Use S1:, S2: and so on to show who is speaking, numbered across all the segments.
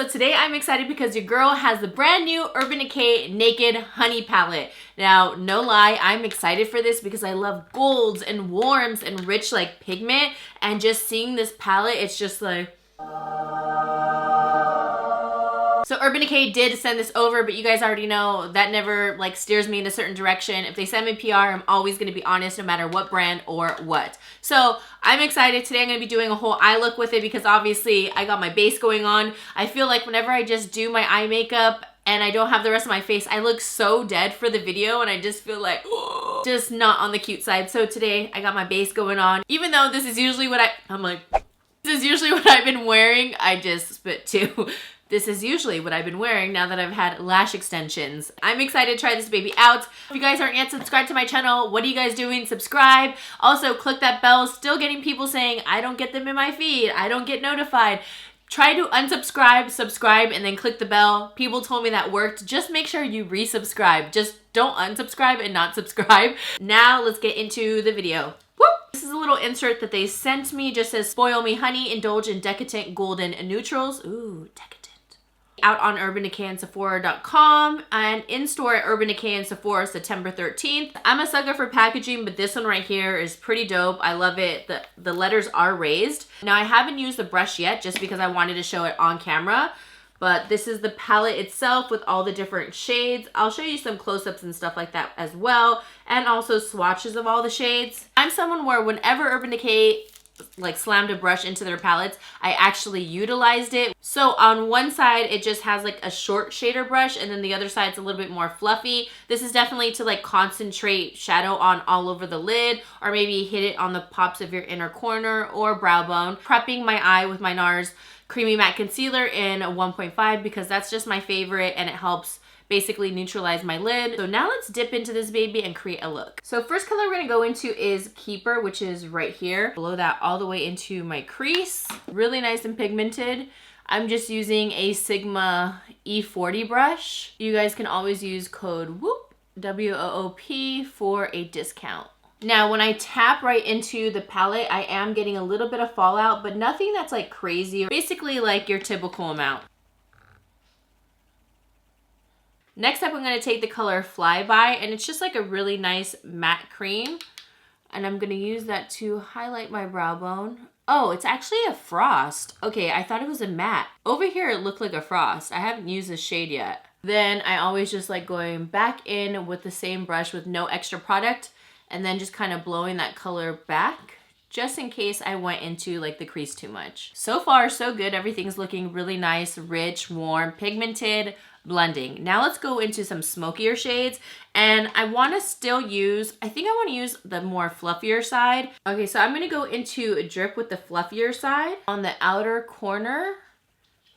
S1: So today I'm excited because your girl has the brand new Urban Decay Naked Honey Palette. Now, no lie, I'm excited for this because I love golds and warms and rich like pigment, and just seeing this palette, it's just like... So Urban Decay did send this over, but you guys already know that never like steers me in a certain direction. If they send me PR, I'm always going to be honest no matter what brand or what. So I'm excited. Today I'm going to be doing a whole eye look with it because obviously I got my base going on. I feel like whenever I just do my eye makeup and I don't have the rest of my face, I look so dead for the video and I just feel like just not on the cute side. So today I got my base going on. Even though this is usually what this is usually what I've been wearing. I just spit too. This is usually what I've been wearing now that I've had lash extensions. I'm excited to try this baby out. If you guys aren't yet subscribed to my channel, what are you guys doing? Subscribe. Also, click that bell. Still getting people saying, I don't get them in my feed. I don't get notified. Try to unsubscribe, subscribe, and then click the bell. People told me that worked. Just make sure you resubscribe. Just don't unsubscribe and not subscribe. Now, let's get into the video. This is a little insert that they sent me. Just says, spoil me honey, indulge in decadent golden neutrals. Ooh, decadent. Out on Urban Decay and Sephora.com and in-store at Urban Decay and Sephora September 13th. I'm a sucker for packaging, but this one right here is pretty dope. I love it. The letters are raised. Now, I haven't used the brush yet just because I wanted to show it on camera, but this is the palette itself with all the different shades. I'll show you some close-ups and stuff like that as well, and also swatches of all the shades. I'm someone where whenever Urban Decay like slammed a brush into their palettes, I actually utilized it. So on one side, it just has like a short shader brush, and then the other side's a little bit more fluffy. This is definitely to like concentrate shadow on all over the lid, or maybe hit it on the pops of your inner corner or brow bone. Prepping my eye with my NARS Creamy Matte Concealer in 1.5 because that's just my favorite and it helps basically neutralize my lid. So now let's dip into this baby and create a look. So first color we're gonna go into is Keeper, which is right here. Below that all the way into my crease. Really nice and pigmented. I'm just using a Sigma E40 brush. You guys can always use code WOOP, W-O-O-P, for a discount. Now, when I tap right into the palette, I am getting a little bit of fallout, but nothing that's like crazy. Basically like your typical amount. Next up, I'm going to take the color Flyby, and it's just like a really nice matte cream. And I'm going to use that to highlight my brow bone. Oh, it's actually a frost. Okay, I thought it was a matte. Over here, it looked like a frost. I haven't used this shade yet. Then I always just like going back in with the same brush with no extra product, and then just kind of blowing that color back, just in case I went into like the crease too much. So far, so good. Everything's looking really nice, rich, warm, pigmented, blending. Now let's go into some smokier shades, and I want to still use, I think I want to use the more fluffier side. Okay, so I'm going to go into a drip with the fluffier side on the outer corner.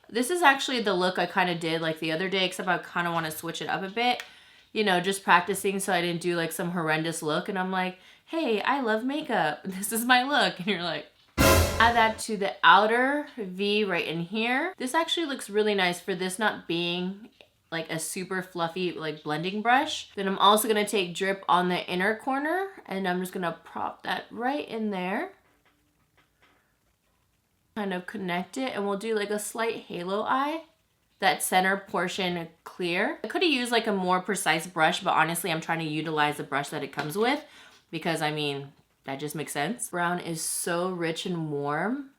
S1: This is actually the look I kind of did like the other day, except I kind of want to switch it up a bit, you know, just practicing so I didn't do like some horrendous look. And I'm like, hey, I love makeup. This is my look. And you're like, add that to the outer V right in here. This actually looks really nice for this not being like a super fluffy like blending brush. Then I'm also gonna take drip on the inner corner, and I'm just gonna prop that right in there. Kind of connect it, and we'll do like a slight halo eye. That center portion clear. I could have used like a more precise brush, but honestly I'm trying to utilize the brush that it comes with because I mean, that just makes sense. Brown is so rich and warm.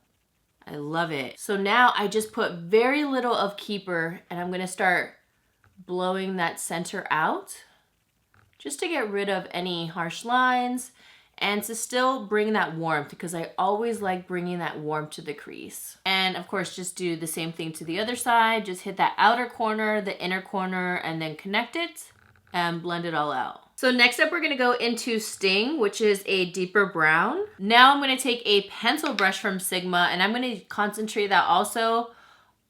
S1: I love it. So now I just put very little of Keeper, and I'm gonna start blowing that center out just to get rid of any harsh lines and to still bring that warmth, because I always like bringing that warmth to the crease. And of course, just do the same thing to the other side. Just hit that outer corner, the inner corner, and then connect it and blend it all out. So next up, we're gonna go into Sting, which is a deeper brown. Now I'm gonna take a pencil brush from Sigma, and I'm gonna concentrate that also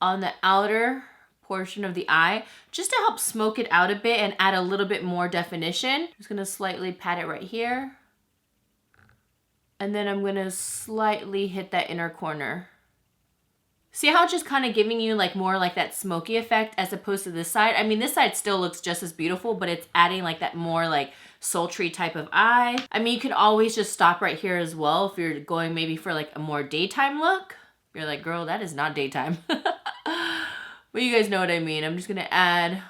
S1: on the outer portion of the eye, just to help smoke it out a bit and add a little bit more definition. Just gonna slightly pat it right here. And then I'm gonna slightly hit that inner corner. See how it's just kind of giving you like more like that smoky effect as opposed to this side? I mean, this side still looks just as beautiful, but it's adding like that more like sultry type of eye. I mean, you can always just stop right here as well if you're going maybe for like a more daytime look. You're like, girl, that is not daytime. But you guys know what I mean. I'm just gonna add a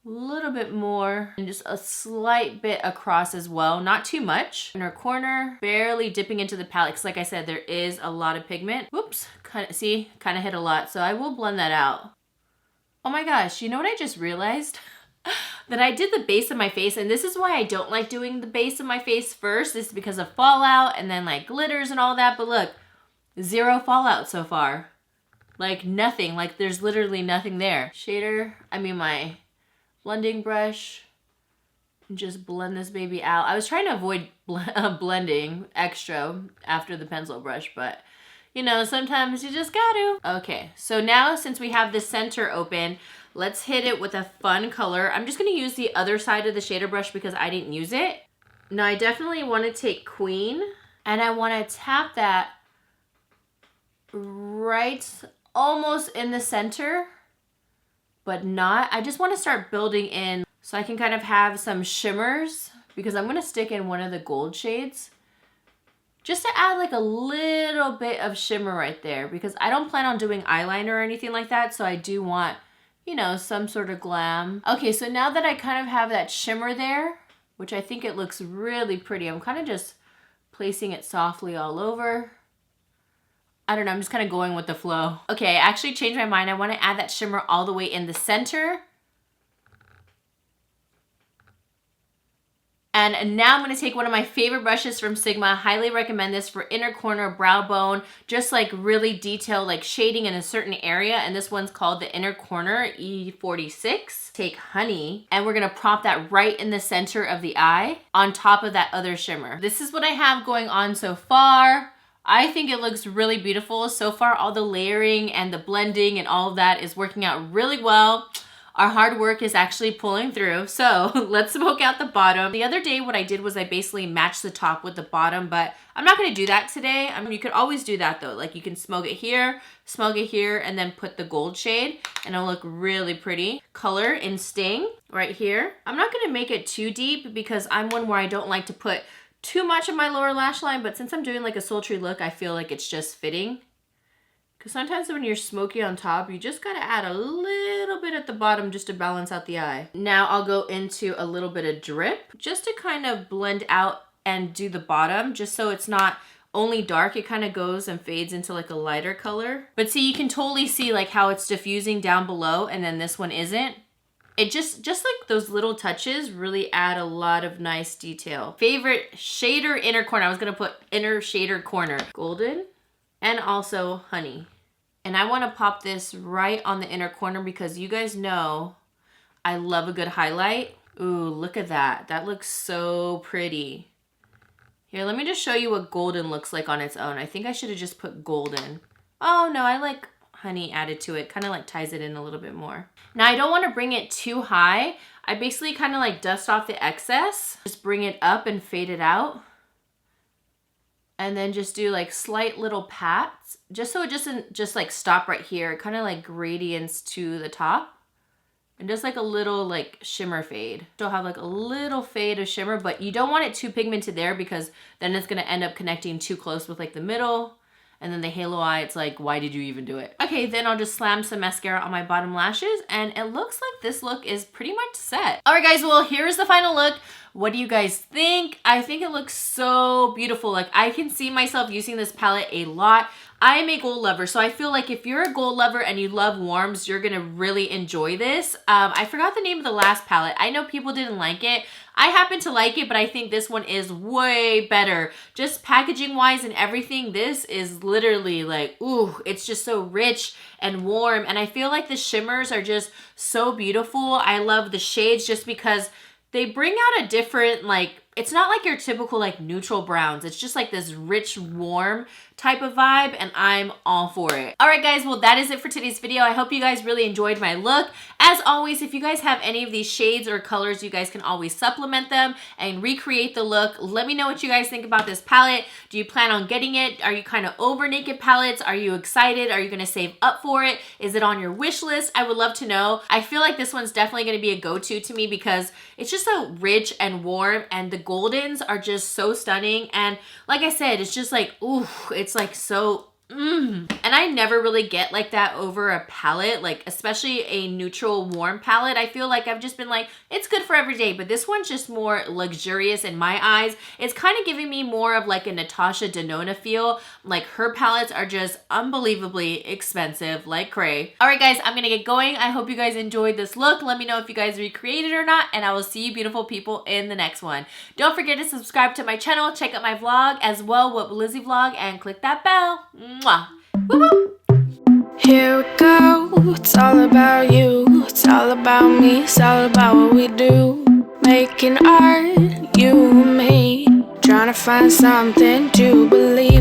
S1: little bit more and just a slight bit across as well. Not too much. Inner corner, barely dipping into the palette because like I said, there is a lot of pigment. Whoops, kind of hit a lot. So I will blend that out. Oh my gosh, you know what I just realized? That I did the base of my face, and this is why I don't like doing the base of my face first. This is because of fallout and then like glitters and all that. But look, zero fallout so far. Like nothing, like there's literally nothing there. Shader, my blending brush, and just blend this baby out. I was trying to avoid blending extra after the pencil brush, but you know, sometimes you just gotta. Okay, so now since we have the center open, let's hit it with a fun color. I'm just gonna use the other side of the shader brush because I didn't use it. Now I definitely wanna take Queen, and I wanna tap that right almost in the center, but not. I just wanna start building in so I can kind of have some shimmers because I'm gonna stick in one of the gold shades just to add like a little bit of shimmer right there because I don't plan on doing eyeliner or anything like that. So I do want, you know, some sort of glam. Okay, so now that I kind of have that shimmer there, which I think it looks really pretty, I'm kind of just placing it softly all over. I don't know, I'm just kind of going with the flow. Okay, I actually changed my mind. I want to add that shimmer all the way in the center. And now I'm going to take one of my favorite brushes from Sigma. Highly recommend this for inner corner, brow bone, just like really detailed like shading in a certain area. And this one's called the Inner Corner E46. Take Honey, and we're going to prop that right in the center of the eye on top of that other shimmer. This is what I have going on so far. I think it looks really beautiful. So far, all the layering and the blending and all of that is working out really well. Our hard work is actually pulling through. So let's smoke out the bottom. The other day, what I did was I basically matched the top with the bottom, but I'm not gonna do that today. I mean, you could always do that though. Like you can smoke it here, and then put the gold shade and it'll look really pretty. Color in Sting right here. I'm not gonna make it too deep because I'm one where I don't like to put too much of my lower lash line, but since I'm doing like a sultry look, I feel like it's just fitting. Because sometimes when you're smoky on top, you just gotta add a little bit at the bottom just to balance out the eye. Now I'll go into a little bit of drip just to kind of blend out and do the bottom, just so it's not only dark, it kind of goes and fades into like a lighter color. But see, you can totally see like how it's diffusing down below and then this one isn't. It just like those little touches really add a lot of nice detail. Favorite shader inner corner. I was gonna put inner shader corner. Golden. And also Honey. And I want to pop this right on the inner corner because you guys know I love a good highlight. Ooh, look at that. That looks so pretty. Here, let me just show you what golden looks like on its own. I think I should have just put golden. Oh no, I like Honey added to it. Kind of like ties it in a little bit more. Now I don't want to bring it too high. I basically kind of like dust off the excess. Just bring it up and fade it out. And then just do like slight little pats, just so it doesn't just like stop right here. It kind of like gradients to the top. And just like a little like shimmer fade. Still have like a little fade of shimmer, but you don't want it too pigmented there because then it's gonna end up connecting too close with like the middle. And then the halo eye, it's like, why did you even do it? Okay, then I'll just slam some mascara on my bottom lashes and it looks like this look is pretty much set. All right guys, well here's the final look. What do you guys think? I think it looks so beautiful. Like I can see myself using this palette a lot. I'm a gold lover, so I feel like if you're a gold lover and you love warms, you're gonna really enjoy this. I forgot the name of the last palette. I know people didn't like it. I happen to like it, but I think this one is way better. Just packaging wise and everything, this is literally like, ooh, it's just so rich and warm. And I feel like the shimmers are just so beautiful. I love the shades just because they bring out a different, like, it's not like your typical like neutral browns. It's just like this rich, warm type of vibe and I'm all for it. All right guys, well that is it for today's video. I hope you guys really enjoyed my look. As always, if you guys have any of these shades or colors, you guys can always supplement them and recreate the look. Let me know what you guys think about this palette. Do you plan on getting it? Are you kind of over naked palettes? Are you excited? Are you gonna save up for it? Is it on your wish list? I would love to know. I feel like this one's definitely gonna be a go-to to me because it's just so rich and warm and the goldens are just so stunning. And like I said, it's just like, ooh, it's like so And I never really get like that over a palette, like especially a neutral warm palette. I feel like I've just been like, it's good for every day, but this one's just more luxurious in my eyes. It's kind of giving me more of like a Natasha Denona feel. Like her palettes are just unbelievably expensive, like cray. All right guys, I'm gonna get going. I hope you guys enjoyed this look. Let me know if you guys recreated or not, and I will see you beautiful people in the next one. Don't forget to subscribe to my channel, check out my vlog as well, What Would Lizzy Vlog, and click that bell. Mwah. Woo-hoo.
S2: Here we go, it's all about you, it's all about me, it's all about what we do. Making art, you and me, trying to find something to believe.